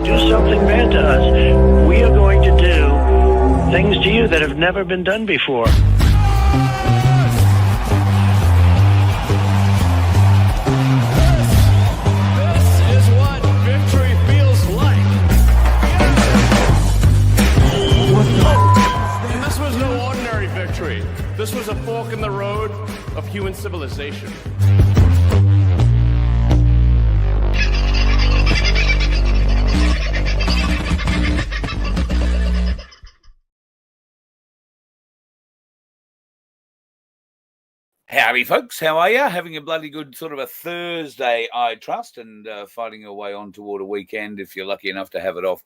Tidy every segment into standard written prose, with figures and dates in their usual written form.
do something bad to us, we are going to do things to you that have never been done before. This was a fork in the road of human civilization. Howdy, folks. How are you? Having a bloody good sort of a Thursday, I trust, and fighting your way on toward a weekend if you're lucky enough to have it off.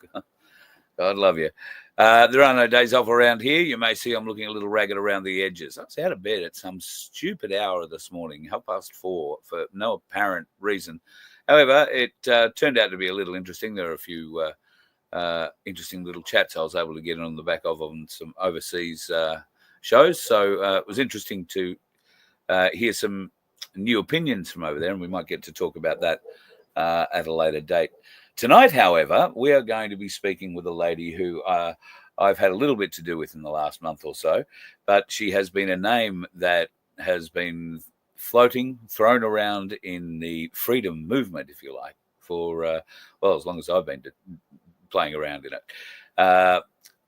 God love you. There are no days off around here. You may see I'm looking a little ragged around the edges. I was out of bed at some stupid hour this morning, 4:30, for no apparent reason. However, it turned out to be a little interesting. There are a few interesting little chats I was able to get on the back of on some overseas shows. So it was interesting to hear some new opinions from over there, and we might get to talk about that at a later date. Tonight, however, we are going to be speaking with a lady who I've had a little bit to do with in the last month or so, but she has been a name that has been thrown around in the freedom movement, if you like, for, as long as I've been playing around in it.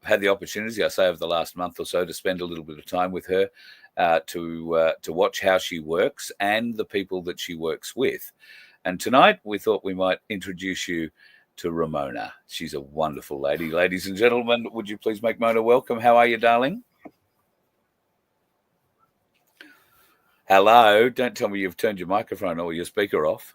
Had the opportunity, I say, over the last month or so to spend a little bit of time with her to watch how she works and the people that she works with. And tonight, we thought we might introduce you to Ramona. She's a wonderful lady. Ladies and gentlemen, would you please make Mona welcome? How are you, darling? Hello. Don't tell me you've turned your microphone or your speaker off.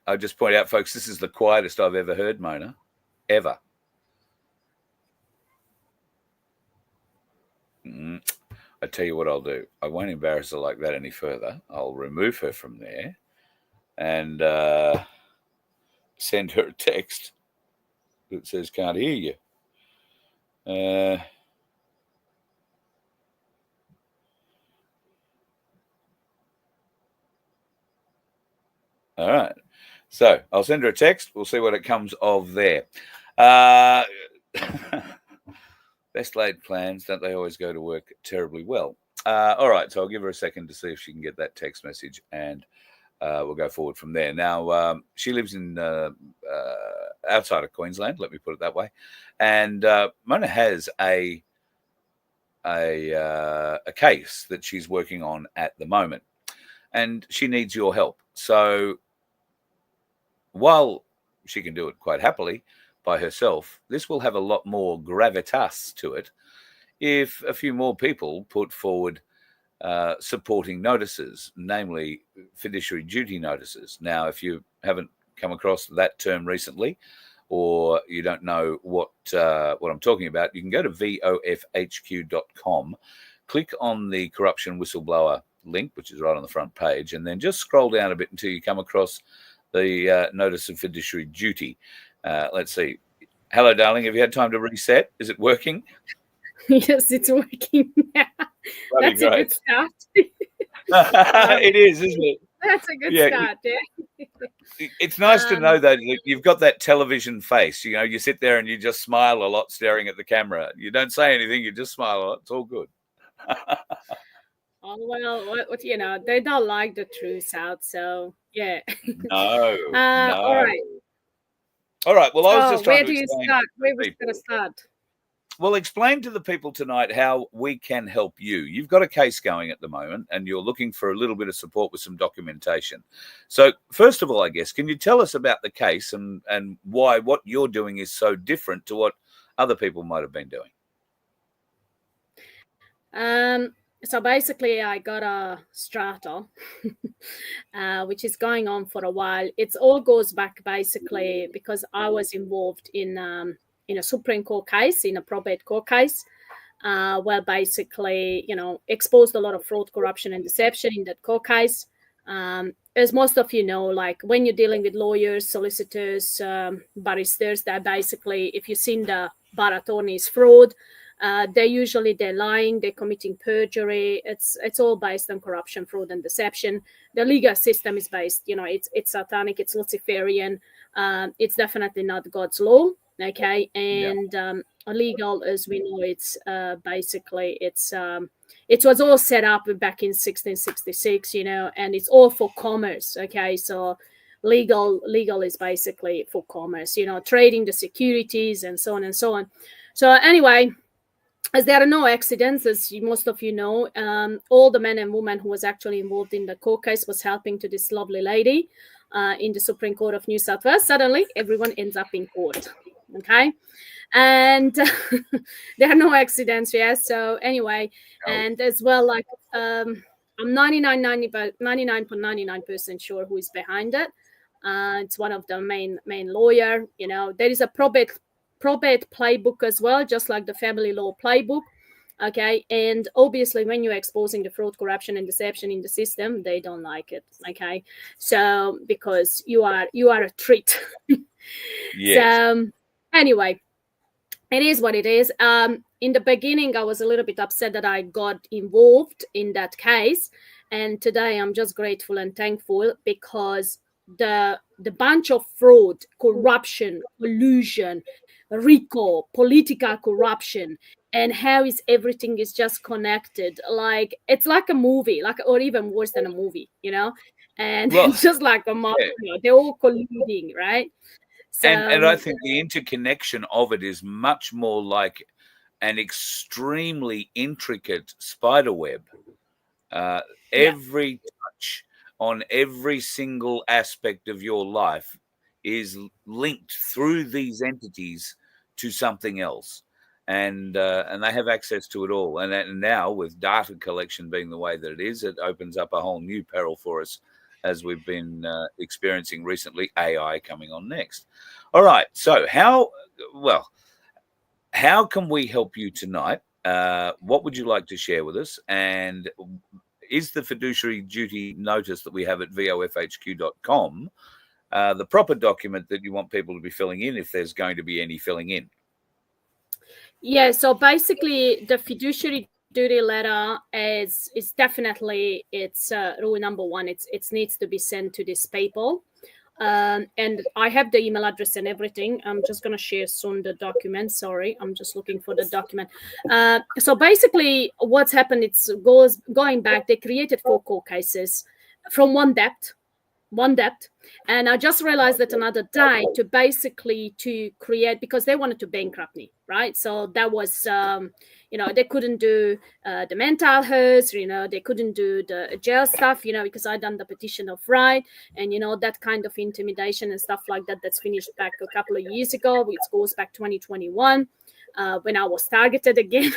I'll just point out, folks, this is the quietest I've ever heard Mona, ever. I tell you what I'll do. I won't embarrass her like that any further. I'll remove her from there and send her a text that says, can't hear you. All right. So I'll send her a text. We'll see what it comes of there. Best laid plans, don't they always go to work terribly well? All right, so I'll give her a second to see if she can get that text message, and we'll go forward from there. Now, she lives in outside of Queensland, let me put it that way, and Mona has a case that she's working on at the moment, and she needs your help. So while she can do it quite happily by herself, this will have a lot more gravitas to it if a few more people put forward supporting notices, namely fiduciary duty notices. Now, if you haven't come across that term recently, or you don't know what I'm talking about, you can go to vofhq.com, click on the corruption whistleblower link, which is right on the front page, and then just scroll down a bit until you come across the notice of fiduciary duty. Let's see. Hello, darling. Have you had time to reset? Is it working? Yes, it's working now. That's great. A good start. It is, isn't it? That's a good start, yeah. It's nice to know that you've got that television face. You know, you sit there and you just smile a lot staring at the camera. You don't say anything. You just smile a lot. It's all good. Oh, well, you know, they don't like the truth out, so, yeah. No. All right. All right. Well, I was just trying to explain. Where do you start? Where was going to start? Well, explain to the people tonight how we can help you. You've got a case going at the moment, and you're looking for a little bit of support with some documentation. So, first of all, I guess, can you tell us about the case and why what you're doing is so different to what other people might have been doing? So basically, I got a strata, which is going on for a while. It all goes back basically because I was involved in a Supreme Court case, in a probate court case, where basically, you know, exposed a lot of fraud, corruption, and deception in that court case. As most of you know, like when you're dealing with lawyers, solicitors, barristers, that basically, if you've seen the bar attorney's fraud, they're lying, they're committing perjury. It's all based on corruption, fraud, and deception. The legal system is based, it's satanic, it's Luciferian. It's definitely not God's law. Okay, and legal, as we know, it's basically it was all set up back in 1666, and it's all for commerce. Okay, so legal is basically for commerce, trading the securities and so on and so on. So anyway, as there are no accidents, as most of you know, all the men and women who was actually involved in the court case was helping to this lovely lady in the Supreme Court of New South Wales. Suddenly, everyone ends up in court. Okay, and there are no accidents. Yes. So anyway, and as well, like I'm 99.99% sure who is behind it. It's one of the main lawyer. There is a probate playbook as well, just like the family law playbook. Okay, and obviously when you're exposing the fraud, corruption, and deception in the system, they don't like it. Okay, so because you are a treat. Yes. So anyway, it is what it is. In the beginning, I was a little bit upset that I got involved in that case, and today I'm just grateful and thankful because the bunch of fraud, corruption, collusion, RICO, political corruption, and how is everything is just connected. Like it's like a movie, or even worse than a movie, and just like a mafia, they're all colluding, right? So, and I think the interconnection of it is much more like an extremely intricate spider web. Every touch on every single aspect of your life is linked through these entities to something else, and they have access to it all. And now, with data collection being the way that it is, it opens up a whole new peril for us, as we've been experiencing recently, AI coming on next. All right, so how can we help you tonight? What would you like to share with us? And is the fiduciary duty notice that we have at vofhq.com the proper document that you want people to be filling in, if there's going to be any filling in? Yeah, so basically the fiduciary duty letter is definitely, it's rule number one. It needs to be sent to these people. And I have the email address and everything. I'm just going to share soon the document. Sorry, I'm just looking for the document. So basically what's happened, it's going back, they created 4 court cases from one debt. And I just realized that another day to create, because they wanted to bankrupt me, right? So that was they couldn't do the mental health, they couldn't do the jail stuff, because I'd done the petition of right, and that kind of intimidation and stuff like that, that's finished back a couple of years ago, which goes back 2021 when I was targeted again.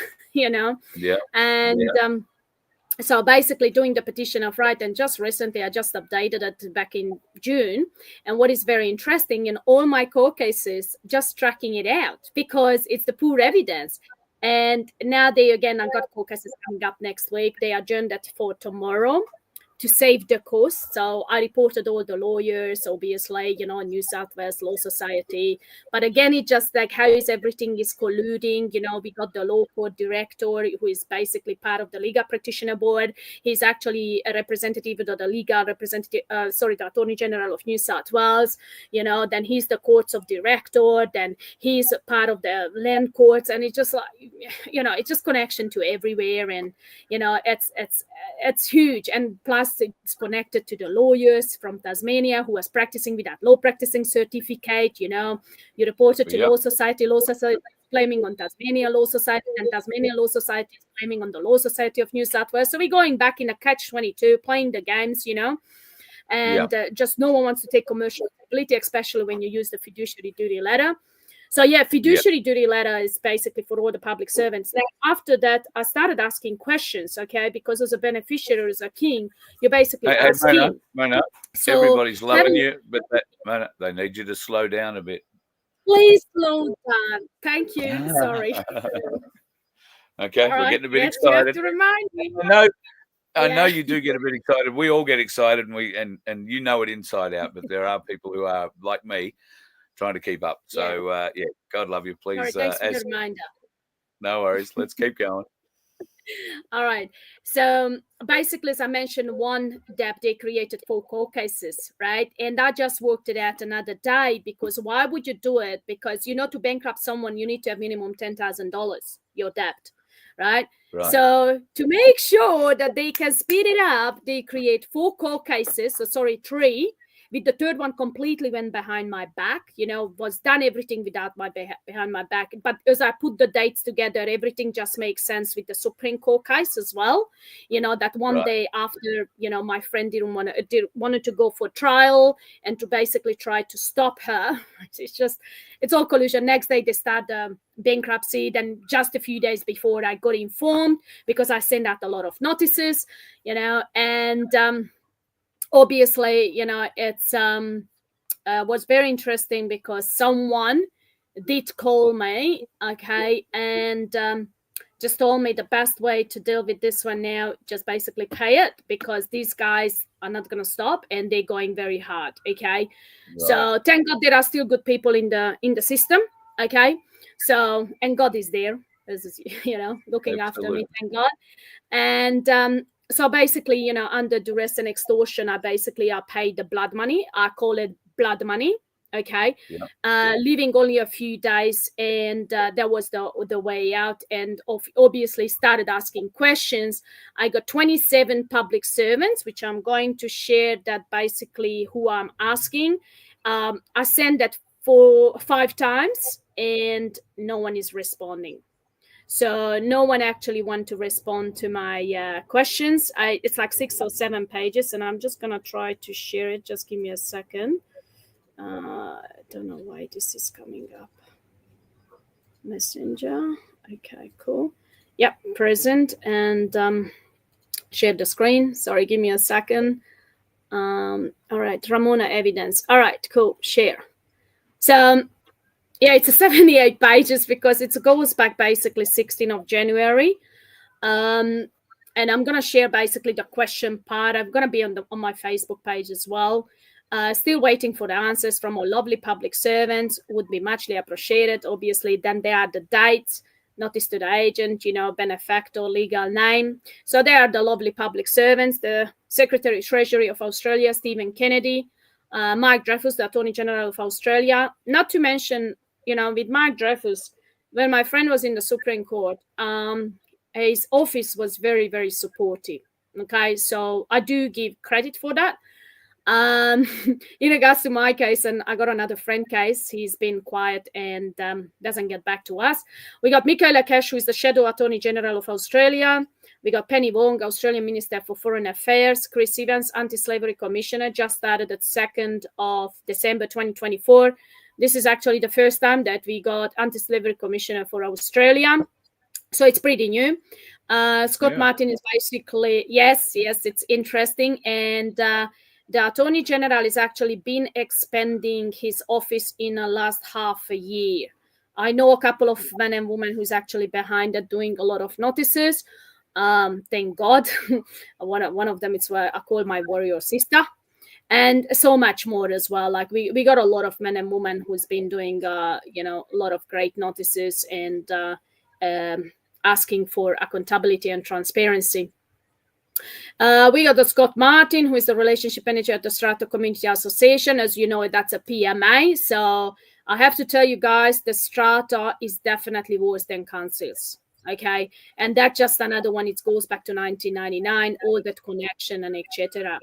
So basically doing the petition of right, and just recently I just updated it back in June. And what is very interesting, in all my court cases, just tracking it out, because it's the poor evidence. And now I got court cases coming up next week. They adjourned that for tomorrow to save the cost. So I reported all the lawyers, obviously, New South Wales Law Society. But again, it's just like how is everything is colluding. We got the law court director, who is basically part of the legal practitioner board. He's actually a representative of the legal representative, the Attorney General of New South Wales. Then he's the courts of director. Then he's part of the land courts, and it's just like, it's just connection to everywhere, and it's huge. And plus, it's connected to the lawyers from Tasmania who was practicing with that law practicing certificate. You reported to Law Society claiming on Tasmania Law Society, and Tasmania Law Society is claiming on the Law Society of New South Wales. So we're going back in a catch-22, playing the games, and just no one wants to take commercial liability, especially when you use the fiduciary duty letter. So fiduciary duty letter is basically for all the public servants. Then after that, I started asking questions, okay? Because as a beneficiary, as a king, you're basically asking. Mona, so everybody's loving you, but Mona, they need you to slow down a bit. Please slow down. Thank you. Sorry. Okay, we're getting a bit excited. You have to remind me. I know you do get a bit excited. We all get excited, and you know it inside out. But there are people who are like me, trying to keep up. So God love you, please. Sorry, thanks for the reminder. No worries. Let's keep going. All right. So basically, as I mentioned, one debt, they created 4 court cases, right? And I just worked it out another day, because why would you do it? Because, to bankrupt someone, you need to have minimum $10,000, your debt, right? Right. So to make sure that they can speed it up, they create 4 court cases. So sorry, 3. With the third one completely went behind my back, was done everything without my behind my back. But as I put the dates together, everything just makes sense with the Supreme Court case as well. That one day after, my friend wanted to go for trial and to basically try to stop her. It's all collusion. Next day they start bankruptcy. Then just a few days before, I got informed because I sent out a lot of notices, and obviously, it's was very interesting because someone did call me, okay, and just told me the best way to deal with this one now, just basically pay it, because these guys are not going to stop and they're going very hard, okay. Right. So thank God there are still good people in the system, okay. So, and God is there, as looking after me, thank God. And so basically, under duress and extortion, I paid the blood money. I call it blood money. Okay. Yeah. Leaving only a few days, and that was the way out. And obviously started asking questions. I got 27 public servants, which I'm going to share that basically who I'm asking. I sent that 5 times and no one is responding. So no one actually want to respond to my questions. It's like 6 or 7 pages, and I'm just going to try to share it. Just give me a second. I don't know why this is coming up. Messenger. Okay, cool. Yep, present, and share the screen. Sorry, give me a second. All right, Ramona evidence. All right, cool. Share. So yeah, it's a 78 pages because it goes back basically 16th of January. And I'm going to share basically the question part. I'm going to be on my Facebook page as well. Still waiting for the answers from our lovely public servants. Would be muchly appreciated. Obviously, then there are the dates, notice to the agent, benefactor, legal name. So there are the lovely public servants, the Secretary Treasury of Australia, Stephen Kennedy, Mike Dreyfus, the Attorney General of Australia. Not to mention, with Mike Dreyfus, when my friend was in the Supreme Court, his office was very, very supportive. Okay, so I do give credit for that. In regards to my case, and I got another friend case, he's been quiet and doesn't get back to us. We got Michaela Cash, who is the Shadow Attorney General of Australia. We got Penny Wong, Australian Minister for Foreign Affairs. Chris Evans, Anti-Slavery Commissioner, just started at 2nd of December 2024. This is actually the first time that we got Anti-Slavery Commissioner for Australia. So it's pretty new. Scott Martin is basically, yes, it's interesting. And the Attorney General has actually been expanding his office in the last half a year. I know a couple of men and women who's actually behind that doing a lot of notices. Thank God. one of them is what I call my warrior sister. And so much more as well. Like we got a lot of men and women who's been doing, a lot of great notices and asking for accountability and transparency. We got the Scott Martin, who is the relationship manager at the Strata Community Association. As you know, that's a PMA. So I have to tell you guys, the Strata is definitely worse than councils. Okay, and that's just another one. It goes back to 1999, all that connection and etc.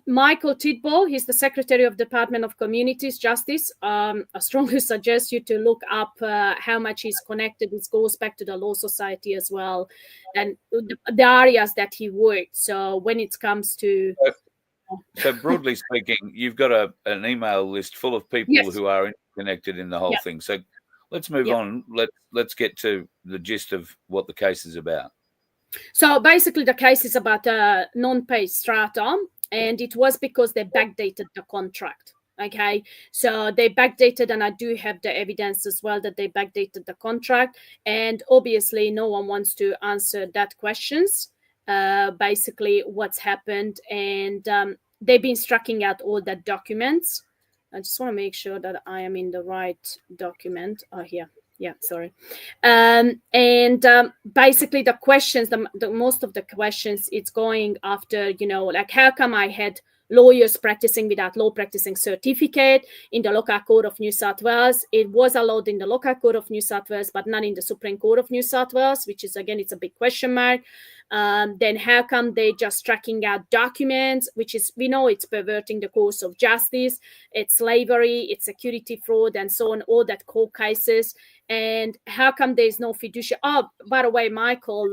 Michael Tidball, he's the Secretary of Department of Communities Justice. I strongly suggest you to look up how much he's connected. This goes back to the Law Society as well, and the areas that he worked. So when it comes to... So broadly speaking, you've got an email list full of people who are connected in the whole thing. So let's move on. Let's get to the gist of what the case is about. So basically the case is about a non-paid strata, and it was because they backdated the contract. Okay, so they backdated, and I do have the evidence as well that they backdated the contract, and obviously no one wants to answer that questions, basically what's happened, and they've been striking out all the documents. I just want to make sure that I am in the right document. Oh, here. Yeah, sorry. Basically the questions, the most of the questions, it's going after, you know, like how come I had lawyers practicing without law practicing certificate in the local court of New South Wales. It was allowed in the local court of New South Wales, but not in the Supreme Court of New South Wales, which is, again, it's a big question mark. Then how come they just tracking out documents, which is, we know it's perverting the course of justice, it's slavery, it's security fraud, and so on, all that court cases. And how come there's no fiduciary? Oh, by the way, Michael,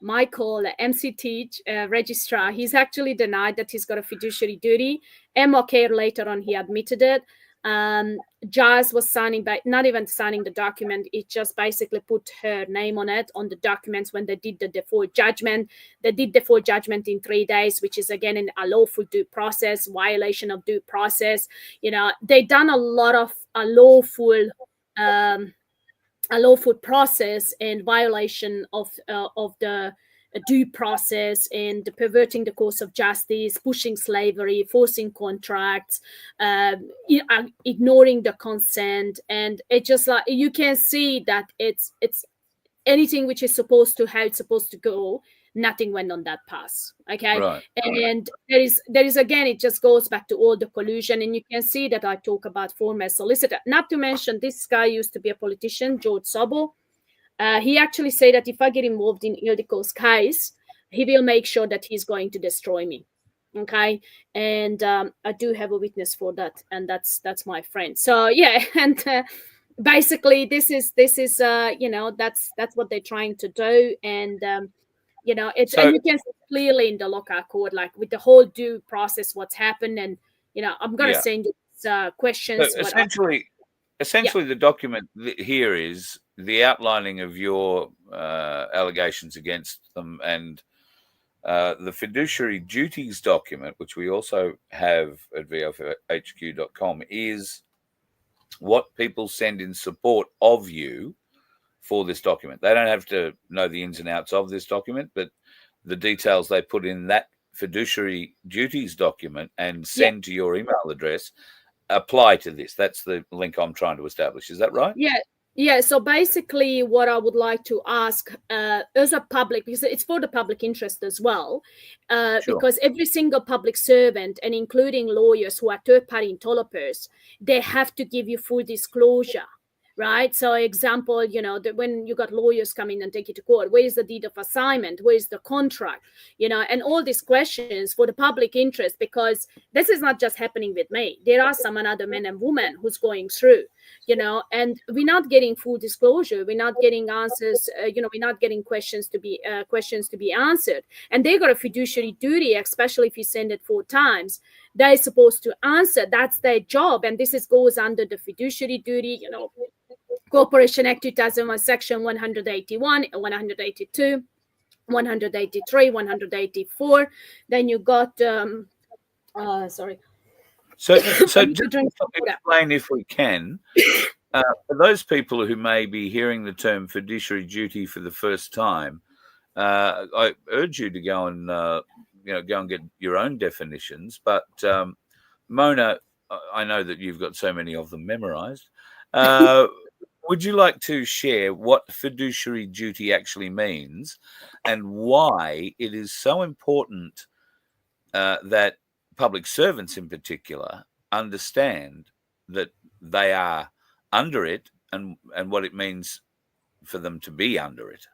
MCT registrar, he's actually denied that he's got a fiduciary duty. Emma Kerr later on, he admitted it. Jazz was signing, but not even signing the document. It just basically put her name on it, on the documents when they did the default judgment. They did default judgment in 3 days, which is, again, an unlawful due process, violation of due process. You know, they done a lot of unlawful process and violation of the due process, and perverting the course of justice, pushing slavery, forcing contracts, ignoring the consent. And it just, like, you can see that it's anything which is supposed to, how it's supposed to go, nothing went on that path. Okay. Right. And there is again, it just goes back to all the collusion. And you can see that I talk about former solicitor, not to mention this guy used to be a politician, George Sobo. He actually said that if I get involved in Ildiko's case, he will make sure that he's going to destroy me. Okay. And I do have a witness for that. And that's my friend. So yeah. And basically this is you know, that's what they're trying to do. And you know, it's, and you can see clearly in the local court, like with the whole due process, what's happened. And, you know, I'm going to send you questions. So essentially, the document here is the outlining of your allegations against them, and the fiduciary duties document, which we also have at VFHQ.com, is what people send in support of you for this document. They don't have to know the ins and outs of this document, but the details they put in that fiduciary duties document and send to your email address apply to this. That's the link I'm trying to establish. Is that right? Yeah. So basically what I would like to ask as a public, because it's for the public interest as well, because every single public servant, and including lawyers who are third-party interlopers, they have to give you full disclosure. Right. So example, you know, when you got lawyers come in and take you to court, where is the deed of assignment? Where is the contract? You know, and all these questions for the public interest, because this is not just happening with me. There are some other men and women who's going through, you know, and we're not getting full disclosure. We're not getting answers. You know, we're not getting questions to be answered. And they got a fiduciary duty, especially if you send it 4 times. They're supposed to answer. That's their job. And this goes under the fiduciary duty, you know, Corporation Act 2001, Section 181, 182, 183, 184. Then you got, sorry. So just explain, if we can, for those people who may be hearing the term fiduciary duty for the first time, I urge you to go and get your own definitions. But Mona, I know that you've got so many of them memorized. Would you like to share what fiduciary duty actually means and why it is so important that public servants in particular understand that they are under it, and what it means for them to be under it?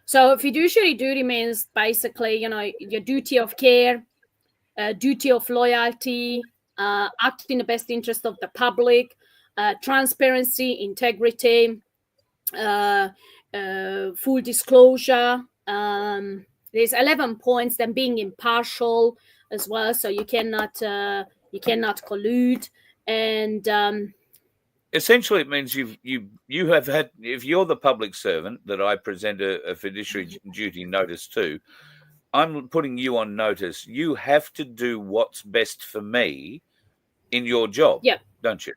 So fiduciary duty means basically, you know, your duty of care, duty of loyalty, act in the best interest of the public, transparency, integrity, full disclosure. There's 11 points. Then being impartial as well, so you cannot collude. And essentially, it means you have had, if you're the public servant that I present a fiduciary duty notice to, I'm putting you on notice. You have to do what's best for me in your job, don't you?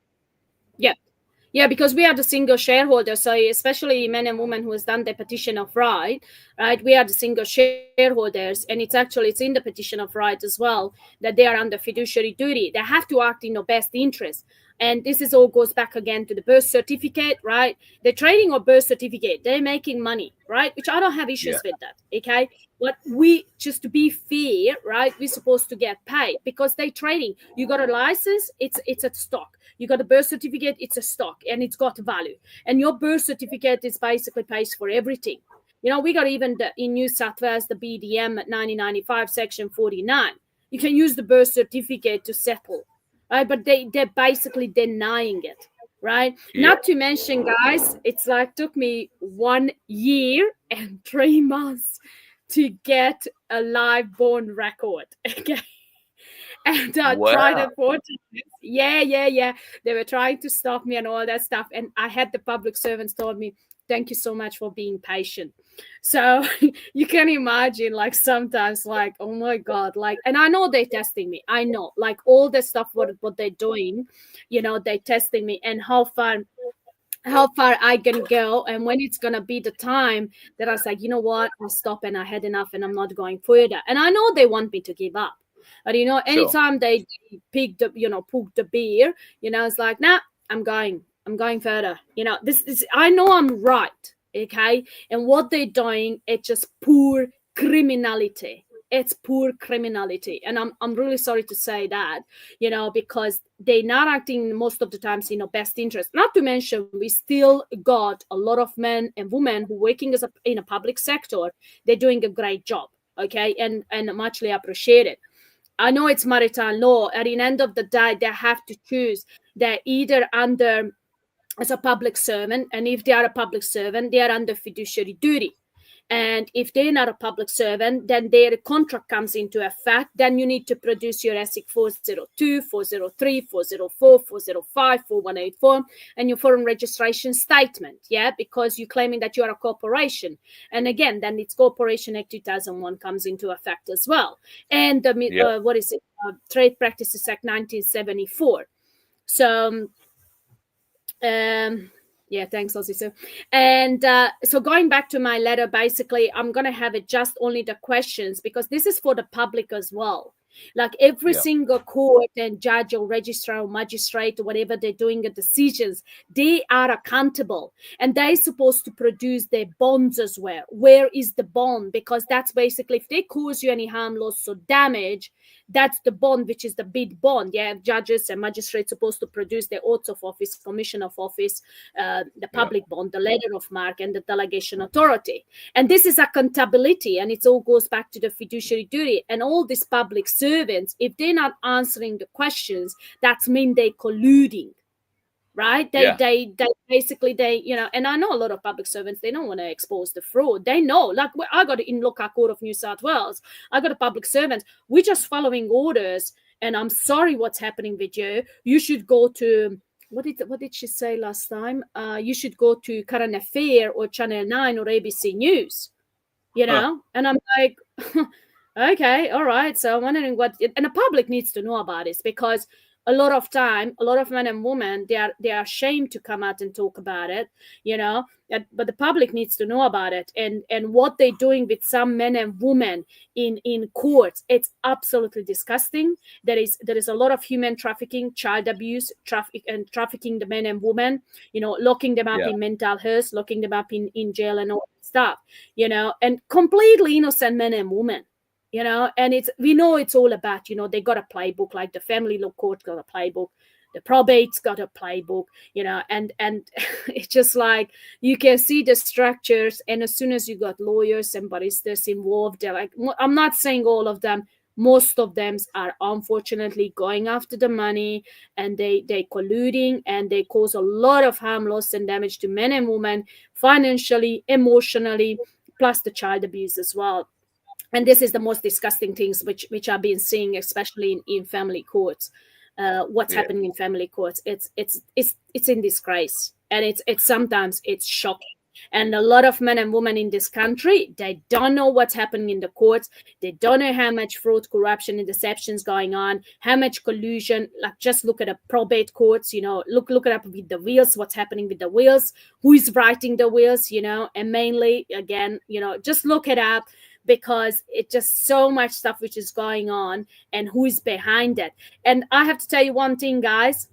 Yeah, because we are the single shareholders. So especially men and women who has done the petition of right, we are the single shareholders. And it's in the petition of right as well, that they are under fiduciary duty. They have to act in your best interest. And this is all goes back again to the birth certificate, right? They're trading a birth certificate. They're making money, right? Which I don't have issues with that, okay? But we, just to be fair, right, we're supposed to get paid because they're trading. You got a license, it's a stock. You got a birth certificate, it's a stock, and it's got value. And your birth certificate is basically pays for everything. You know, we got even in New South Wales, the BDM at 1995, Section 49. You can use the birth certificate to settle, right? But they're basically denying it, right? Not to mention, guys, it's like took me 1 year and 3 months to get a live born record, okay? And I tried it 40 years. Yeah. They were trying to stop me and all that stuff. And I had the public servants told me, thank you so much for being patient. So you can imagine, like, sometimes, like, oh my God, like, and I know they're testing me. I know, like, all the stuff, what they're doing, you know, they're testing me and how far I can go, and when it's gonna be the time that I was like, you know what, I'll stop and I had enough and I'm not going further. And I know they want me to give up. But, you know, anytime they pick the, you know, poke the beer, you know, it's like, nah, I'm going further. You know, this I know I'm right, okay? And what they're doing, it's just poor criminality. It's poor criminality. And I'm really sorry to say that, you know, because they're not acting most of the times in our best interest. Not to mention, we still got a lot of men and women who working in a public sector. They're doing a great job, okay? And muchly appreciated. I know it's maritime law. At the end of the day, they have to choose. They're either under as a public servant, and if they are a public servant, they are under fiduciary duty. And if they're not a public servant, then their contract comes into effect. Then you need to produce your ESIC 402, 403, 404, 405, 4184, and your foreign registration statement, yeah, because you're claiming that you are a corporation. And again, then it's Corporation Act 2001 comes into effect as well. And Trade Practices Act 1974. So, yeah, thanks, Ozzy. So, and so going back to my letter, basically, I'm going to have it just only the questions because this is for the public as well. Like every single court and judge or registrar or magistrate or whatever they're doing the decisions, they are accountable and they're supposed to produce their bonds as well. Where is the bond? Because that's basically if they cause you any harm, loss, or damage, that's the bond, which is the bid bond. Yeah, judges and magistrates supposed to produce their oaths of office, commission of office, the public bond, the letter of marque, and the delegation authority. And this is accountability, and it all goes back to the fiduciary duty. And all these public servants, if they're not answering the questions, that's mean they're colluding. Right? They basically, you know, and I know a lot of public servants, they don't want to expose the fraud. They know, like I got in Local Court of New South Wales, I got a public servant, we're just following orders, and I'm sorry what's happening with you. You should go to, what did she say last time? You should go to Current Affair or Channel 9 or ABC News, you know? And I'm like, okay, all right. So I'm wondering and the public needs to know about this because a lot of men and women, they are ashamed to come out and talk about it, you know, but the public needs to know about it. And what they're doing with some men and women in courts, it's absolutely disgusting. There is a lot of human trafficking, child abuse, trafficking the men and women, you know, locking them up in mental health, locking them up in jail and all that stuff, you know, and completely innocent men and women. You know, and we know it's all about, you know, they got a playbook, like the family law court got a playbook, the probate's got a playbook, you know, and it's just like you can see the structures. And as soon as you got lawyers and baristas involved, they're like, I'm not saying all of them, most of them are unfortunately going after the money, and they colluding, and they cause a lot of harm, loss, and damage to men and women, financially, emotionally, plus the child abuse as well. And this is the most disgusting things which I've been seeing, especially in family courts. What's happening in family courts? It's in disgrace, and it's sometimes it's shocking. And a lot of men and women in this country, they don't know what's happening in the courts. They don't know how much fraud, corruption, and deception is going on, how much collusion. Like, just look at the probate courts, you know, look it up with the wills, what's happening with the wills, who is writing the wills, you know, and mainly, again, you know, just look it up, because it's just so much stuff which is going on and who is behind it. And I have to tell you one thing, guys,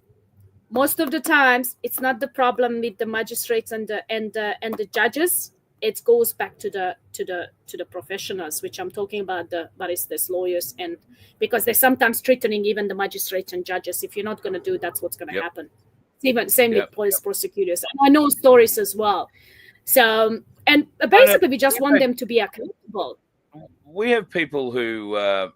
most of the times it's not the problem with the magistrates and the judges. It goes back to the professionals, which I'm talking about, the baristas, lawyers, and because they're sometimes threatening even the magistrates and judges. If you're not going to do, that's what's going to happen. Even same with police prosecutors. And I know stories as well. So, and basically we just want them to be accountable. We have people who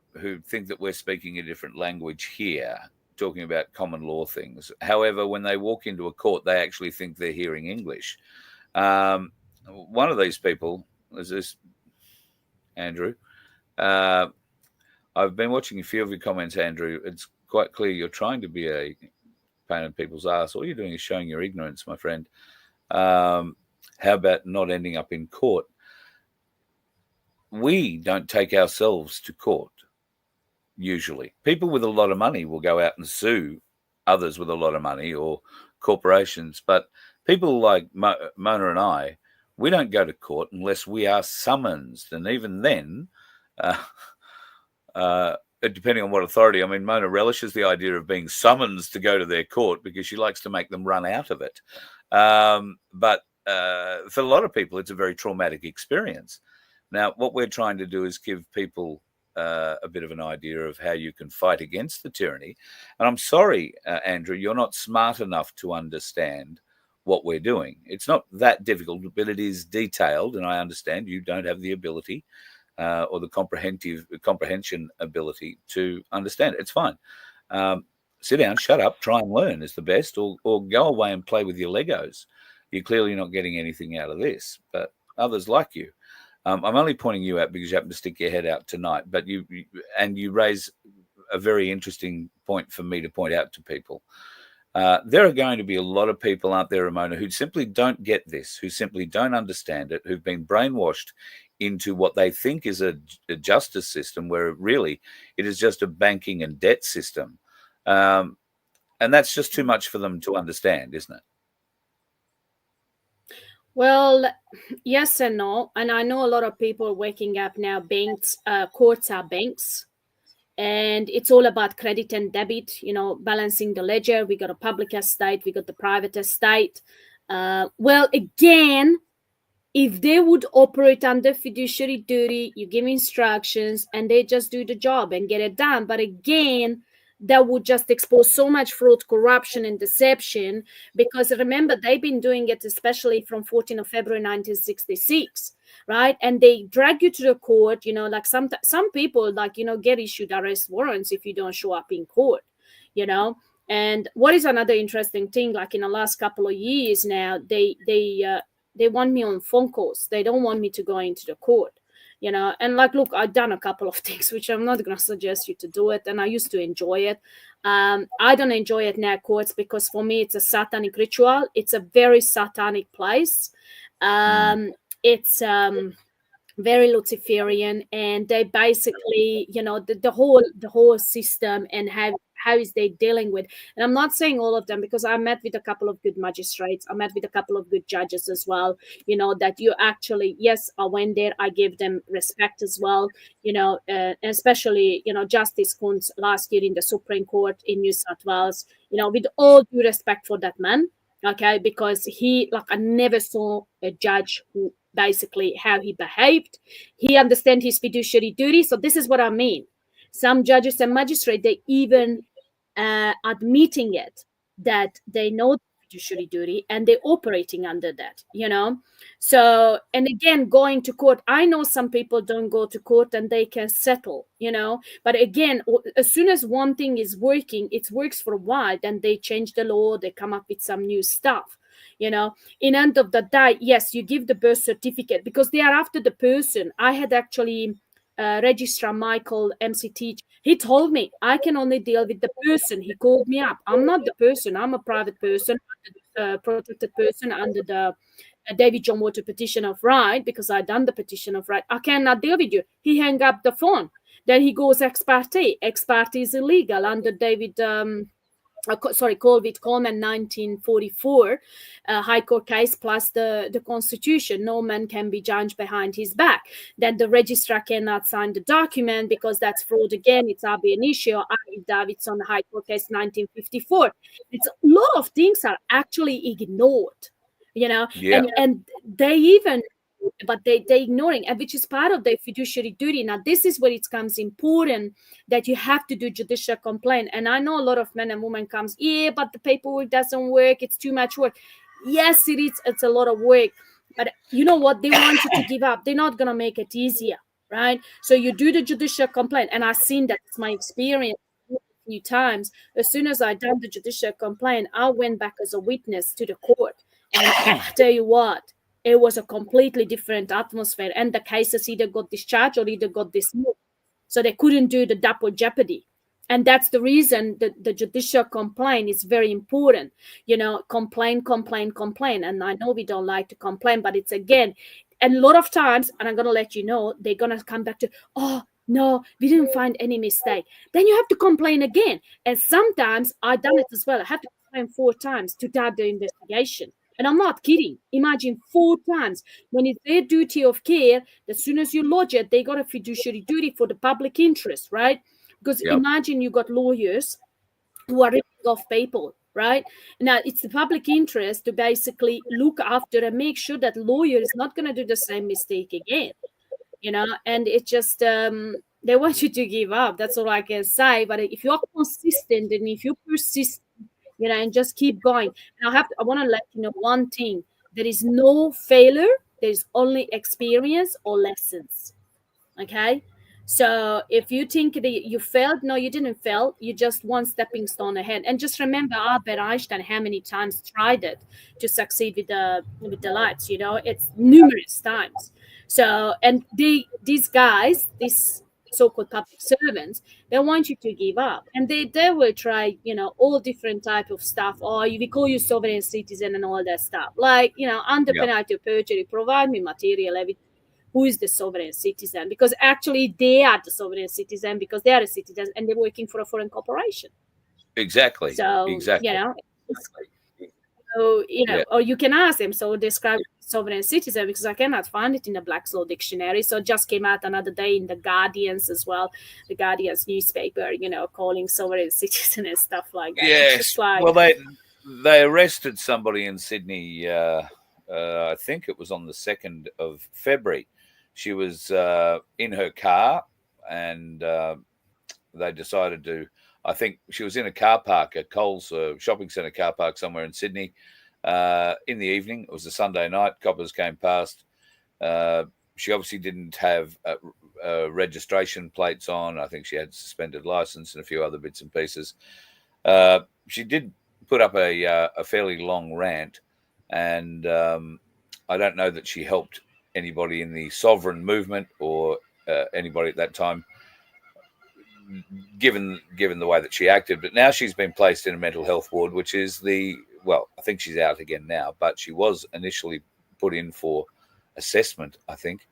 think that we're speaking a different language here, talking about common law things. However, when they walk into a court, they actually think they're hearing English. One of these people is this Andrew. I've been watching a few of your comments, Andrew. It's quite clear you're trying to be a pain in people's ass. All you're doing is showing your ignorance, my friend. How about not ending up in court? We don't take ourselves to court, usually. People with a lot of money will go out and sue others with a lot of money or corporations. But people like Mona and I, we don't go to court unless we are summoned. And even then, depending on what authority, I mean, Mona relishes the idea of being summoned to go to their court because she likes to make them run out of it. But for a lot of people, it's a very traumatic experience. Now, what we're trying to do is give people a bit of an idea of how you can fight against the tyranny. And I'm sorry, Andrew, you're not smart enough to understand what we're doing. It's not that difficult, but it is detailed. And I understand you don't have the ability or the comprehension ability to understand it. It's fine. Sit down, shut up, try and learn is the best, or go away and play with your Legos. You're clearly not getting anything out of this, but others like you. I'm only pointing you out because you happen to stick your head out tonight, but you raise a very interesting point for me to point out to people. There are going to be a lot of people out there, Ramona, who simply don't get this, who simply don't understand it, who've been brainwashed into what they think is a justice system, where really it is just a banking and debt system. And that's just too much for them to understand, isn't it? Well, yes and no. And I know a lot of people waking up now, banks, courts are banks. And it's all about credit and debit, balancing the ledger. We got a public estate, we got the private estate. Well, again, if they would operate under fiduciary duty, you give instructions and they just do the job and get it done. But again, that would just expose so much fraud, corruption, and deception, because remember, they've been doing it, especially from 14th of February 1966, right? And they drag you to the court, like some people, get issued arrest warrants if you don't show up in court, And what is another interesting thing, like in the last couple of years now, they want me on phone calls. They don't want me to go into the court. And look, I've done a couple of things which I'm not going to suggest you to do it, and I used to enjoy it. I don't enjoy it now, courts, because for me it's a satanic ritual. It's a very satanic place. It's very Luciferian, and they basically, the whole system and how is they dealing with. And I'm not saying all of them, because I met with a couple of good magistrates. I met with a couple of good judges as well, that you actually, yes, I went there. I gave them respect as well, especially, Justice Kuntz last year in the Supreme Court in New South Wales, with all due respect for that man, okay, because I never saw a judge who basically how he behaved. He understands his fiduciary duty. So this is what I mean. Some judges and magistrates, they even admitting it, that they know the fiduciary duty and they're operating under that, So, and again, going to court, I know some people don't go to court and they can settle, But again, as soon as one thing is working, it works for a while, then they change the law, they come up with some new stuff. In end of the day, yes, you give the birth certificate because they are after the person. I had actually Registrar Michael MCT. He told me I can only deal with the person. He called me up. I'm not the person. I'm a private person, protected person under the David John Water petition of right, because I done the petition of right. I cannot deal with you. He hung up the phone. Then he goes ex parte. Ex parte is illegal under David Colville Coleman 1944 High Court case plus the Constitution. No man can be judged behind his back. That the registrar cannot sign the document because that's fraud again. It's ab initio. Davidson High Court case 1954. It's a lot of things are actually ignored, and they even. But they're ignoring, and which is part of their fiduciary duty. Now, this is where it becomes important that you have to do judicial complaint. And I know a lot of men and women comes, but the paperwork doesn't work. It's too much work. Yes, it is. It's a lot of work. But you know what? They want you to give up. They're not going to make it easier, right? So you do the judicial complaint. And I've seen that. It's my experience a few times. As soon as I done the judicial complaint, I went back as a witness to the court. And I tell you what, it was a completely different atmosphere, and the cases either got discharged or either got dismissed. So they couldn't do the double jeopardy. And that's the reason that the judicial complaint is very important. Complain. And I know we don't like to complain, but it's again, and a lot of times, and I'm going to let you know, they're going to come back to, oh, no, we didn't find any mistake. Then you have to complain again. And sometimes I've done it as well. I have to complain 4 times to start the investigation. And I'm not kidding. Imagine 4 times. When it's their duty of care, as soon as you lodge it, they got a fiduciary duty for the public interest, right? Because imagine you got lawyers who are ripping off people, right? Now, it's the public interest to basically look after and make sure that lawyer is not going to do the same mistake again, and it just, they want you to give up. That's all I can say. But if you're consistent and if you persist, and just keep going. And I want to let you know one thing. There is no failure. There's only experience or lessons. Okay? So if you think that you failed, no, you didn't fail. You're just one stepping stone ahead. And just remember Albert Einstein, how many times tried it to succeed with the lights, it's numerous times. So, and these guys, these so-called public servants, they want you to give up, and they will try all different type of stuff. We call you sovereign citizen and all that stuff, like under penalty of perjury, provide me material evidence. Who is the sovereign citizen? Because actually they are the sovereign citizen because they are a citizen and they're working for a foreign corporation. Exactly. So exactly. So, or you can ask them, so describe sovereign citizen, because I cannot find it in the Black's Law Dictionary. So it just came out another day in the Guardians as well, the Guardian's newspaper, calling sovereign citizen and stuff like that. Yes. Well, they arrested somebody in Sydney, I think it was on the 2nd of February. She was in her car and they decided to, I think she was in a car park at Coles shopping centre car park somewhere in Sydney in the evening. It was a Sunday night. Coppers came past. She obviously didn't have registration plates on. I think she had suspended license and a few other bits and pieces. She did put up a fairly long rant, and I don't know that she helped anybody in the sovereign movement or anybody at that time, given the way that she acted. But now she's been placed in a mental health ward, which is I think she's out again now, but she was initially put in for assessment, I think.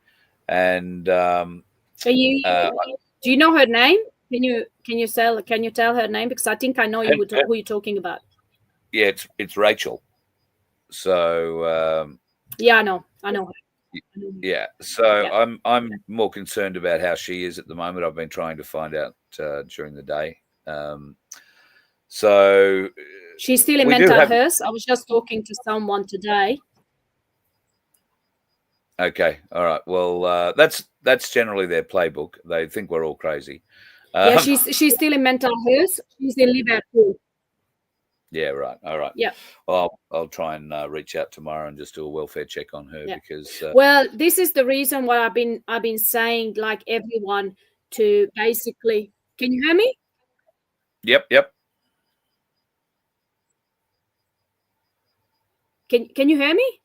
And do you know her name? Can you tell her name? Because I think I know who you're talking about. Yeah, it's Rachel. So yeah, I know her. Yeah, so I'm more concerned about how she is at the moment. I've been trying to find out during the day. So she's still in mental health. I was just talking to someone today. Okay, all right. Well, that's generally their playbook. They think we're all crazy. Yeah, she's still in mental health. She's in Liverpool. Yeah, right. All right. Yeah. Well, I'll try and reach out tomorrow and just do a welfare check on her because. Well, this is the reason why I've been saying, like, everyone to basically. Can you hear me? Yep. Can you hear me?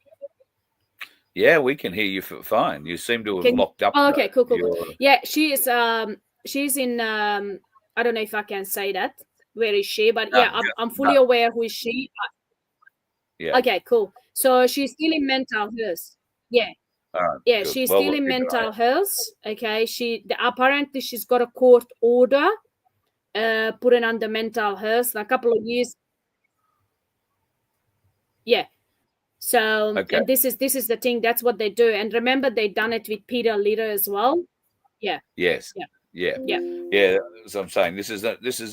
Yeah, we can hear you fine. You seem to have locked up. Oh, okay, cool. Yeah, she's in. I don't know if I can say that. Where is she? But I'm fully aware who is she. Yeah. Okay, cool. So she's still in mental health. Yeah. All right. Yeah, good. she's still in mental health. Okay. Apparently she's got a court order put it under mental health a couple of years. Yeah. So, Okay. and this is the thing. That's what they do. And remember, they done it with Peter Litter as well. Yeah. Yes. Yeah. Yeah. Yeah. Yeah. As I'm saying, this is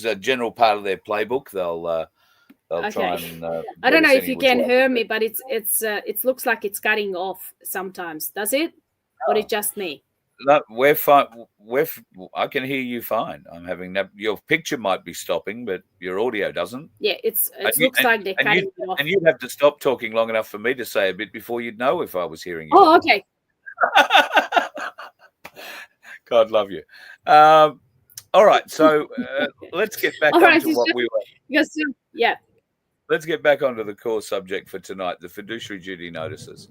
a general part of their playbook. They'll try Okay. and. I don't get know us if you any which can way. hear me, but it looks like it's cutting off sometimes. Does it? Or it's just me? No, we're fine. I can hear you fine. I'm having that. Your picture might be stopping, but your audio doesn't. Yeah, it And looks like they're cutting it off. And you'd have to stop talking long enough for me to say a bit before you'd know if I was hearing you. Oh, okay. God love you. All right, so let's get back All right, onto what we were. Yes, yeah. Let's get back onto the core subject for tonight: the fiduciary duty notices.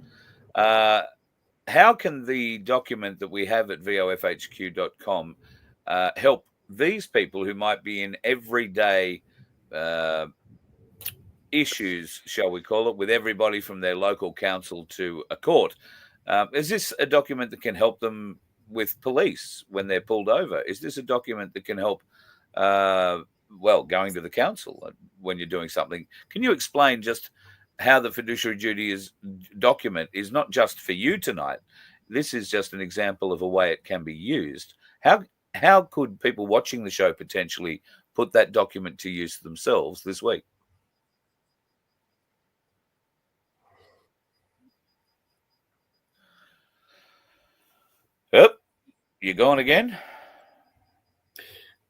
How can the document that we have at vofhq.com help these people who might be in everyday issues, shall we call it, with everybody from their local council to a court? Is this a document that can help them with police when they're pulled over? Is this a document that can help, going to the council when you're doing something? Can you explain just how the fiduciary duty document is not just for you tonight? This is just an example of a way it can be used. How could people watching the show potentially put that document to use themselves this week? Yep, you're gone again.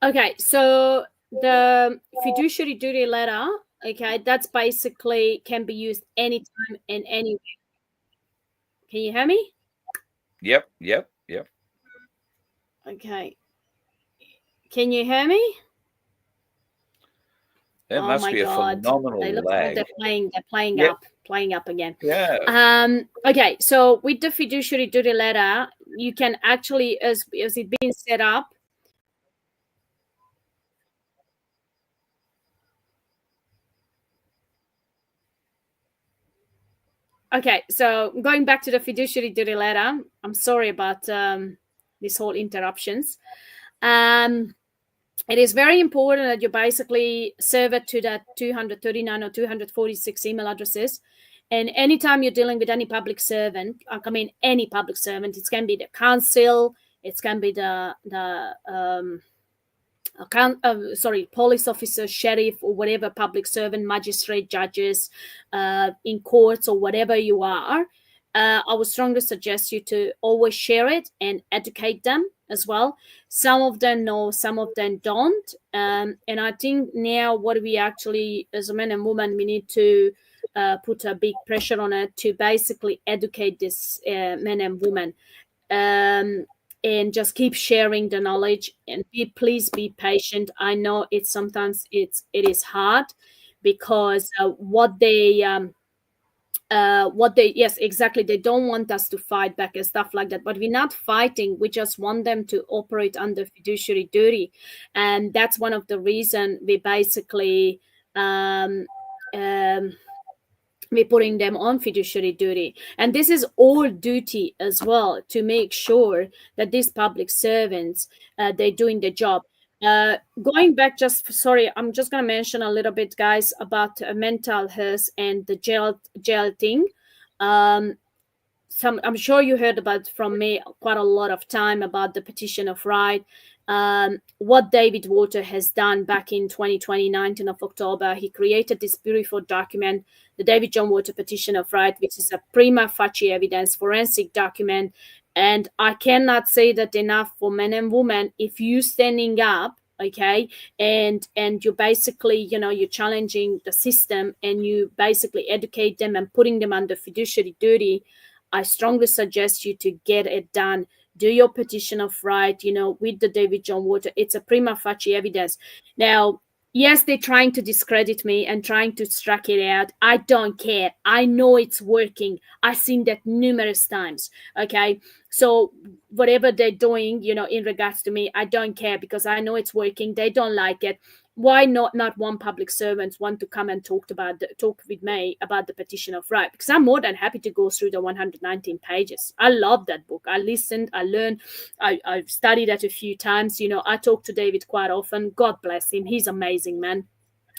Okay, so the fiduciary duty letter, okay, that's basically can be used anytime and anywhere. Can you hear me? Yep. Okay. Can you hear me? It must be a phenomenal they look lag. like they're playing up again. Yeah. Okay, so with the fiduciary duty letter, you can actually, as it being set up, okay, so going back to the fiduciary duty letter, I'm sorry about this whole interruptions. It is very important that you basically serve it to that 239 or 246 email addresses. And anytime you're dealing with any public servant, any public servant, it can be the council, it can be the police officer, sheriff, or whatever public servant, magistrate, judges, in courts or whatever you are. I would strongly suggest you to always share it and educate them as well. Some of them know, some of them don't. And I think now what we actually, as a man and woman, we need to put a big pressure on it to basically educate this men and women. And just keep sharing the knowledge, and please be patient. I know it is hard because yes, exactly, they don't want us to fight back and stuff like that, but we're not fighting. We just want them to operate under fiduciary duty, and that's one of the reason we basically we're putting them on fiduciary duty. And this is all duty as well, to make sure that these public servants, they're doing the job. Going back, I'm just going to mention a little bit, guys, about mental health and the jail thing. I'm sure you heard about from me quite a lot of time about the petition of right. What David Water has done back in 2020, 19th of October, he created this beautiful document, the David John Water Petition of Right, which is a prima facie evidence forensic document. And I cannot say that enough for men and women. If you standing up, okay, and you basically, you're challenging the system and you basically educate them and putting them under fiduciary duty, I strongly suggest you to get it done. Do your petition of right, with the David John Water. It's a prima facie evidence. Now, yes, they're trying to discredit me and trying to strike it out. I don't care. I know it's working. I've seen that numerous times. Okay. So whatever they're doing, in regards to me, I don't care because I know it's working. They don't like it. why not one public servant want to come and talk with me about the petition of right? Because I'm more than happy to go through the 119 pages. I love that book. I listened, I learned, I've studied it a few times. I talk to David quite often. God bless him. He's amazing, man,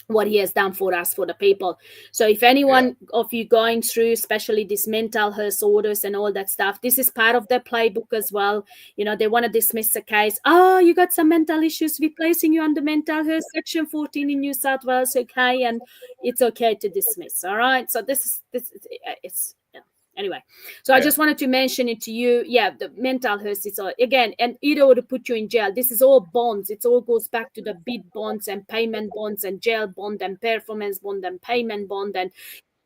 what he has done for us, for the people. So if anyone of you going through, especially these mental health disorders and all that stuff, this is part of their playbook as well. They want to dismiss the case. Oh, you got some mental issues, we're placing you under mental health section 14 in New South Wales. Okay. And it's okay to dismiss. All right. So it's anyway, so I just wanted to mention it to you. Yeah, the mental health is again, and either would put you in jail. This is all bonds. It all goes back to the bid bonds and payment bonds and jail bond and performance bond and payment bond and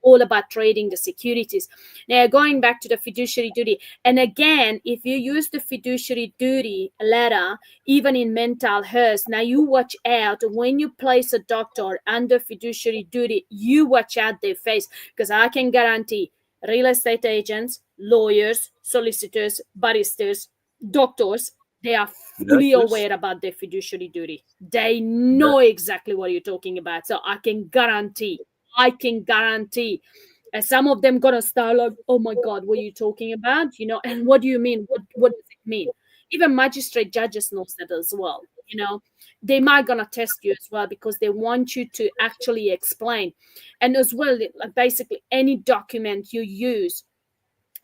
all about trading the securities. Now, going back to the fiduciary duty, and again, if you use the fiduciary duty letter, even in mental health, now you watch out when you place a doctor under fiduciary duty. You watch out their face, because I can guarantee real estate agents, lawyers, solicitors, barristers, doctors, they are fully aware about their fiduciary duty. They know exactly what you're talking about. So I can guarantee. And some of them gonna start like, oh my God, what are you talking about? And what do you mean? What does it mean? Even magistrate judges know that as well. They might gonna test you as well, because they want you to actually explain. And as well, basically any document you use,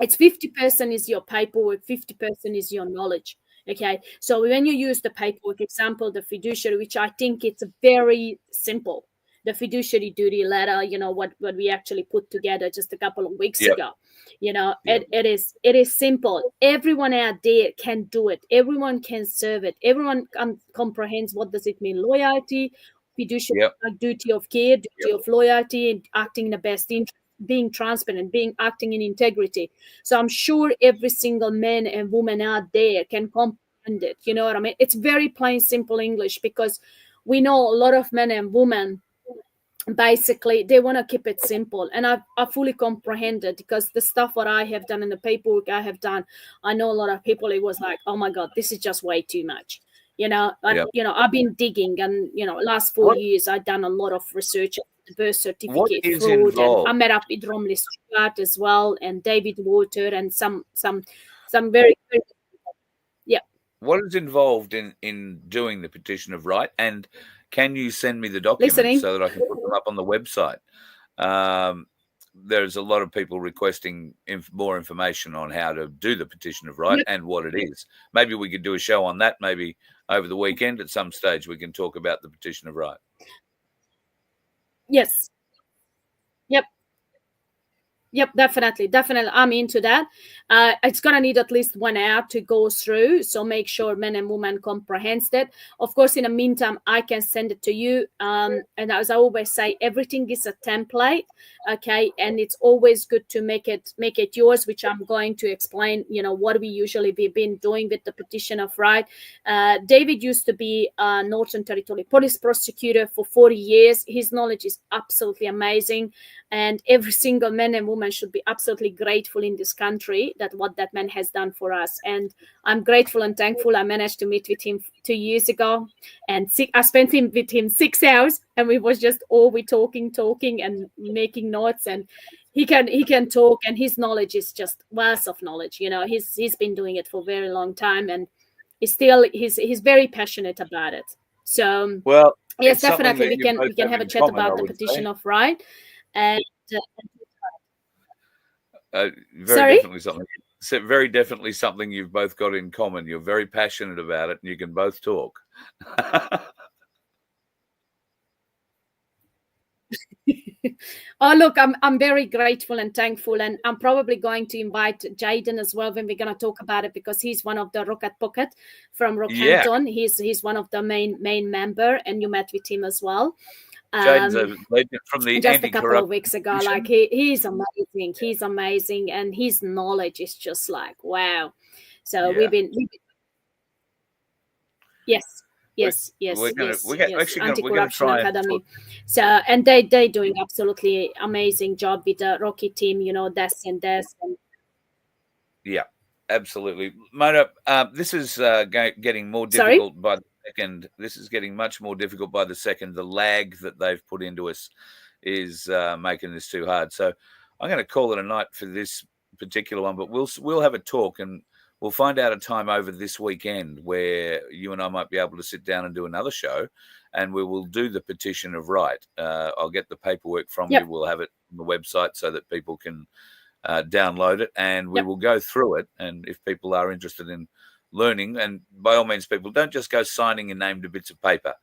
it's 50% is your paperwork, 50% is your knowledge. Okay, so when you use the paperwork, example, the fiduciary, which I think it's very simple, the fiduciary duty letter, what we actually put together just a couple of weeks ago. It is simple. Everyone out there can do it. Everyone can serve it. Everyone comprehends what does it mean. Loyalty, fiduciary duty of care, duty of loyalty, and acting in the best interest, being transparent, acting in integrity. So I'm sure every single man and woman out there can comprehend it. You know what I mean? It's very plain, simple English, because we know a lot of men and women, basically they want to keep it simple, and I fully comprehend it, because the stuff what I have done in the paperwork I have done, I know a lot of people, it was like, oh my God, this is just way too much. I've been digging, and last 4 years I've done a lot of research, birth certificate fraud, and I met up with Romley Stewart as well, and David Water, and some very What is involved in doing the petition of right, and can you send me the documents so that I can put them up on the website? There's a lot of people requesting more information on how to do the petition of right and what it is. Maybe we could do a show on that. Maybe over the weekend at some stage we can talk about the petition of right. Yes. Yep, definitely. I'm into that. It's going to need at least 1 hour to go through. So make sure men and women comprehends that. Of course, in the meantime, I can send it to you. And as I always say, everything is a template. Okay. And it's always good to make it yours, which I'm going to explain, what we usually been doing with the petition of right. David used to be a Northern Territory police prosecutor for 40 years. His knowledge is absolutely amazing. And every single man and woman should be absolutely grateful in this country that what that man has done for us. And I'm grateful and thankful. I managed to meet with him 2 years ago, and I spent with him 6 hours, and we was just we talking and making notes. And he can talk, and his knowledge is just wealth of knowledge. He's been doing it for a very long time, and he's very passionate about it. So yes, definitely we can have a chat about the petition of right. And very definitely something you've both got in common. You're very passionate about it, and you can both talk. Oh, look, I'm very grateful and thankful, and I'm probably going to invite Jaden as well when we're going to talk about it, because he's one of the Rocket Pocket from Rockhampton. He's one of the main member, and you met with him as well. Jaden's a legend from the just a couple of weeks ago. Like he's amazing, and his knowledge is just like wow. So we've been Anti-Corruption Academy. So, and they doing absolutely amazing job with the Rocky team. Des and yeah, absolutely, Mona. This is getting more difficult by the second. This is getting much more difficult by the second. The lag that they've put into us is making this too hard. So I'm going to call it a night for this particular one, but we'll have a talk and we'll find out a time over this weekend where you and I might be able to sit down and do another show, and we will do the petition of right. I'll get the paperwork from you. We'll have it on the website so that people can download it, and we will go through it. And if people are interested in learning, and by all means, people, don't just go signing your name to bits of paper.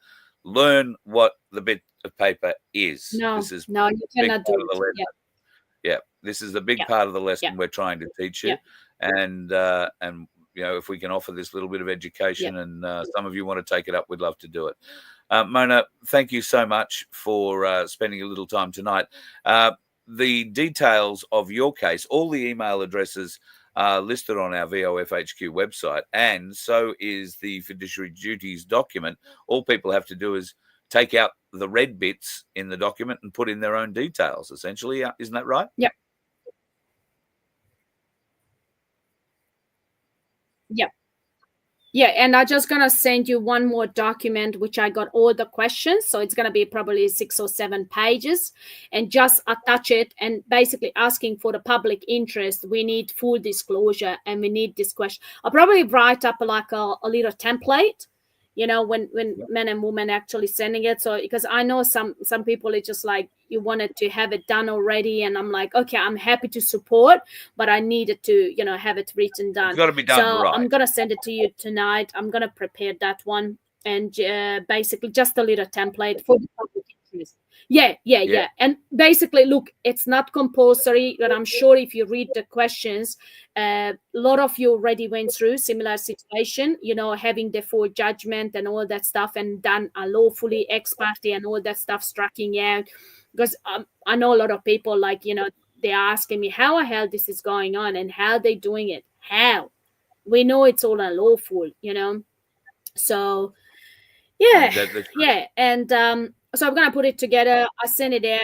Learn what the bit of paper is. No, this is you cannot do it. Yeah, this is the big part of the lesson we're trying to teach you. And you know, if we can offer this little bit of education, and some of you want to take it up, we'd love to do it. Mona, thank you so much for spending a little time tonight. The details of your case, all the email addresses are listed on our VOFHQ website, and so is the fiduciary duties document. All people have to do is take out the red bits in the document and put in their own details, essentially. Isn't that right? Yep. Yeah, and I'm just going to send you one more document, which I got all the questions. So it's going to be probably 6 or 7 pages, and just attach it and basically asking for the public interest. We need full disclosure and we need this question. I'll probably write up like a little template, you know, when men and women actually sending it. So because I know some people, it's just like, you wanted to have it done already, and I'm like, okay, I'm happy to support, but I needed to, you know, have it written done. It's got to be done so right. I'm gonna send it to you tonight. I'm gonna prepare that one, and basically just a little template for the public interest. Yeah. And basically, look, it's not compulsory, but I'm sure if you read the questions, a lot of you already went through similar situation, you know, having the full judgment and all that stuff, and done a lawfully ex parte and all that stuff, striking out. Because I know a lot of people, like, you know, they're asking me how the hell this is going on and how they doing it. How? We know it's all unlawful, you know. So, yeah. And so I'm going to put it together. I'll send it out.